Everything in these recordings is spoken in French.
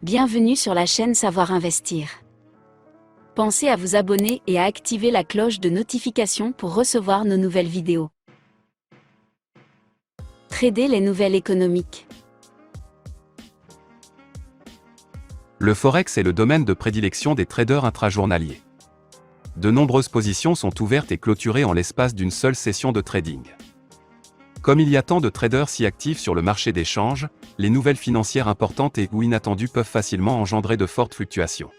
Bienvenue sur la chaîne Savoir Investir. Pensez à vous abonner et à activer la cloche de notification pour recevoir nos nouvelles vidéos. Trader les nouvelles économiques. Le Forex est le domaine de prédilection des traders intrajournaliers. De nombreuses positions sont ouvertes et clôturées en l'espace d'une seule session de trading. Comme il y a tant de traders si actifs sur le marché des changes, les nouvelles financières importantes et ou inattendues peuvent facilement engendrer de fortes fluctuations.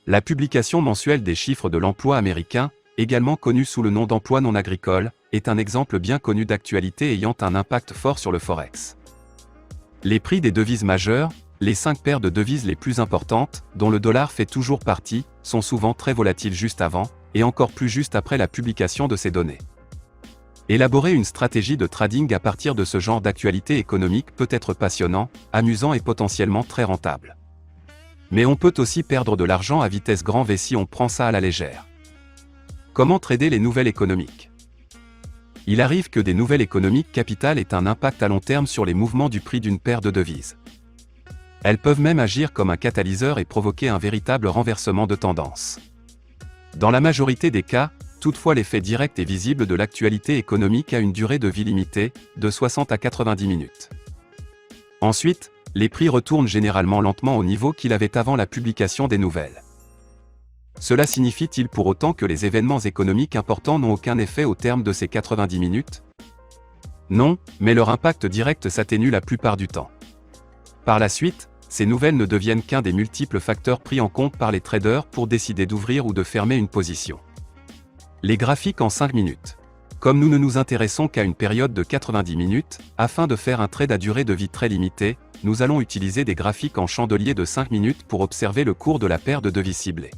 La publication mensuelle des chiffres de l'emploi américain, également connue sous le nom d'emploi non agricole, est un exemple bien connu d'actualité ayant un impact fort sur le Forex. Les prix des devises majeures, les 5 paires de devises les plus importantes, dont le dollar fait toujours partie, sont souvent très volatiles juste avant, et encore plus juste après la publication de ces données. Élaborer une stratégie de trading à partir de ce genre d'actualité économique peut être passionnant, amusant et potentiellement très rentable. Mais on peut aussi perdre de l'argent à vitesse grand V si on prend ça à la légère. Comment trader les nouvelles économiques? Il arrive que des nouvelles économiques capitales aient un impact à long terme sur les mouvements du prix d'une paire de devises. Elles peuvent même agir comme un catalyseur et provoquer un véritable renversement de tendance. Dans la majorité des cas, toutefois l'effet direct et visible de l'actualité économique a une durée de vie limitée, de 60 à 90 minutes. Ensuite, les prix retournent généralement lentement au niveau qu'il avait avant la publication des nouvelles. Cela signifie-t-il pour autant que les événements économiques importants n'ont aucun effet au terme de ces 90 minutes? Non, mais leur impact direct s'atténue la plupart du temps. Par la suite, ces nouvelles ne deviennent qu'un des multiples facteurs pris en compte par les traders pour décider d'ouvrir ou de fermer une position. Les graphiques en 5 minutes. Comme nous ne nous intéressons qu'à une période de 90 minutes, afin de faire un trade à durée de vie très limitée, nous allons utiliser des graphiques en chandelier de 5 minutes pour observer le cours de la paire de devises ciblées.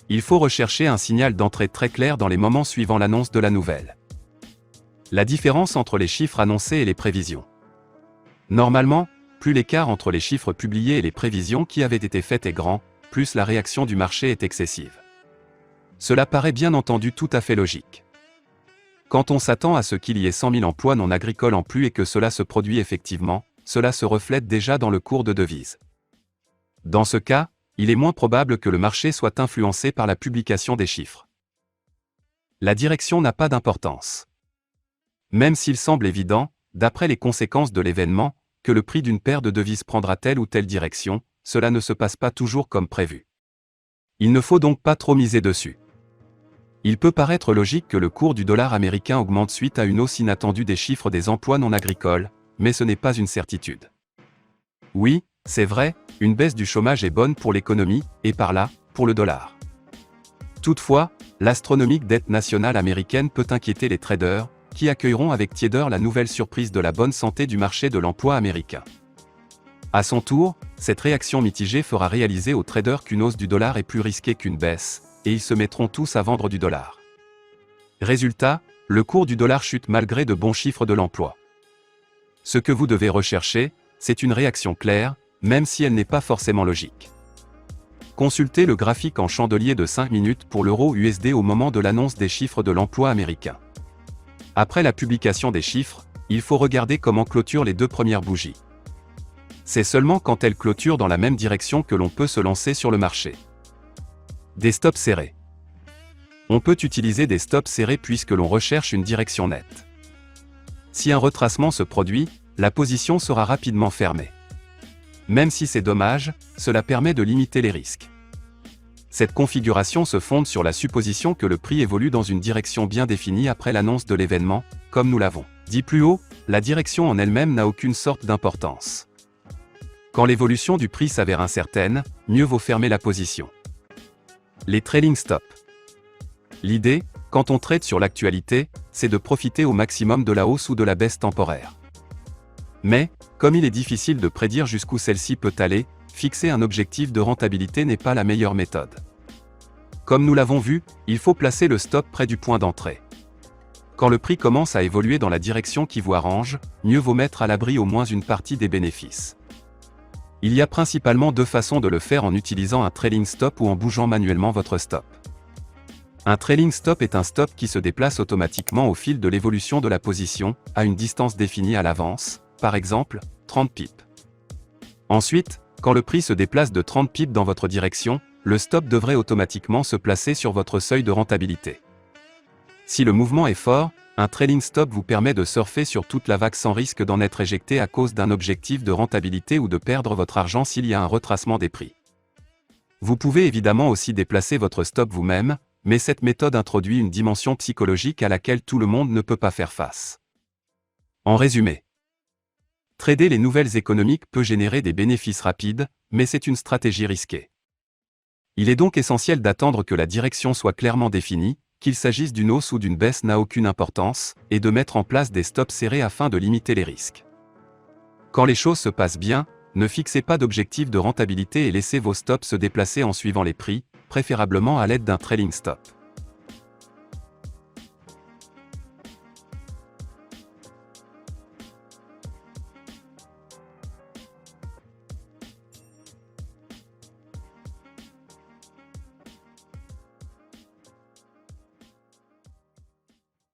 Il faut rechercher un signal d'entrée très clair dans les moments suivant l'annonce de la nouvelle. La différence entre les chiffres annoncés et les prévisions. Normalement, plus l'écart entre les chiffres publiés et les prévisions qui avaient été faites est grand, plus la réaction du marché est excessive. Cela paraît bien entendu tout à fait logique. Quand on s'attend à ce qu'il y ait 100 000 emplois non agricoles en plus et que cela se produit effectivement, cela se reflète déjà dans le cours de devises. Dans ce cas, il est moins probable que le marché soit influencé par la publication des chiffres. La direction n'a pas d'importance. Même s'il semble évident, d'après les conséquences de l'événement, que le prix d'une paire de devises prendra telle ou telle direction, cela ne se passe pas toujours comme prévu. Il ne faut donc pas trop miser dessus. Il peut paraître logique que le cours du dollar américain augmente suite à une hausse inattendue des chiffres des emplois non agricoles, mais ce n'est pas une certitude. Oui, c'est vrai, une baisse du chômage est bonne pour l'économie, et par là, pour le dollar. Toutefois, l'astronomique dette nationale américaine peut inquiéter les traders, qui accueilleront avec tiédeur la nouvelle surprise de la bonne santé du marché de l'emploi américain. À son tour, cette réaction mitigée fera réaliser aux traders qu'une hausse du dollar est plus risquée qu'une baisse, et ils se mettront tous à vendre du dollar. Résultat, le cours du dollar chute malgré de bons chiffres de l'emploi. Ce que vous devez rechercher, c'est une réaction claire, même si elle n'est pas forcément logique. Consultez le graphique en chandelier de 5 minutes pour l'euro USD au moment de l'annonce des chiffres de l'emploi américain. Après la publication des chiffres, il faut regarder comment clôturent les deux premières bougies. C'est seulement quand elles clôturent dans la même direction que l'on peut se lancer sur le marché. Des stops serrés. On peut utiliser des stops serrés puisque l'on recherche une direction nette. Si un retracement se produit, la position sera rapidement fermée. Même si c'est dommage, cela permet de limiter les risques. Cette configuration se fonde sur la supposition que le prix évolue dans une direction bien définie après l'annonce de l'événement, comme nous l'avons dit plus haut, la direction en elle-même n'a aucune sorte d'importance. Quand l'évolution du prix s'avère incertaine, mieux vaut fermer la position. Les trailing stops. L'idée, quand on trade sur l'actualité, c'est de profiter au maximum de la hausse ou de la baisse temporaire. Mais, comme il est difficile de prédire jusqu'où celle-ci peut aller, fixer un objectif de rentabilité n'est pas la meilleure méthode. Comme nous l'avons vu, il faut placer le stop près du point d'entrée. Quand le prix commence à évoluer dans la direction qui vous arrange, mieux vaut mettre à l'abri au moins une partie des bénéfices. Il y a principalement deux façons de le faire en utilisant un trailing stop ou en bougeant manuellement votre stop. Un trailing stop est un stop qui se déplace automatiquement au fil de l'évolution de la position, à une distance définie à l'avance, par exemple, 30 pips. Ensuite, Quand le prix se déplace de 30 pips dans votre direction, le stop devrait automatiquement se placer sur votre seuil de rentabilité. Si le mouvement est fort, un trailing stop vous permet de surfer sur toute la vague sans risque d'en être éjecté à cause d'un objectif de rentabilité ou de perdre votre argent s'il y a un retracement des prix. Vous pouvez évidemment aussi déplacer votre stop vous-même, mais cette méthode introduit une dimension psychologique à laquelle tout le monde ne peut pas faire face. En résumé, trader les nouvelles économiques peut générer des bénéfices rapides, mais c'est une stratégie risquée. Il est donc essentiel d'attendre que la direction soit clairement définie, qu'il s'agisse d'une hausse ou d'une baisse n'a aucune importance, et de mettre en place des stops serrés afin de limiter les risques. Quand les choses se passent bien, ne fixez pas d'objectif de rentabilité et laissez vos stops se déplacer en suivant les prix, préférablement à l'aide d'un trailing stop.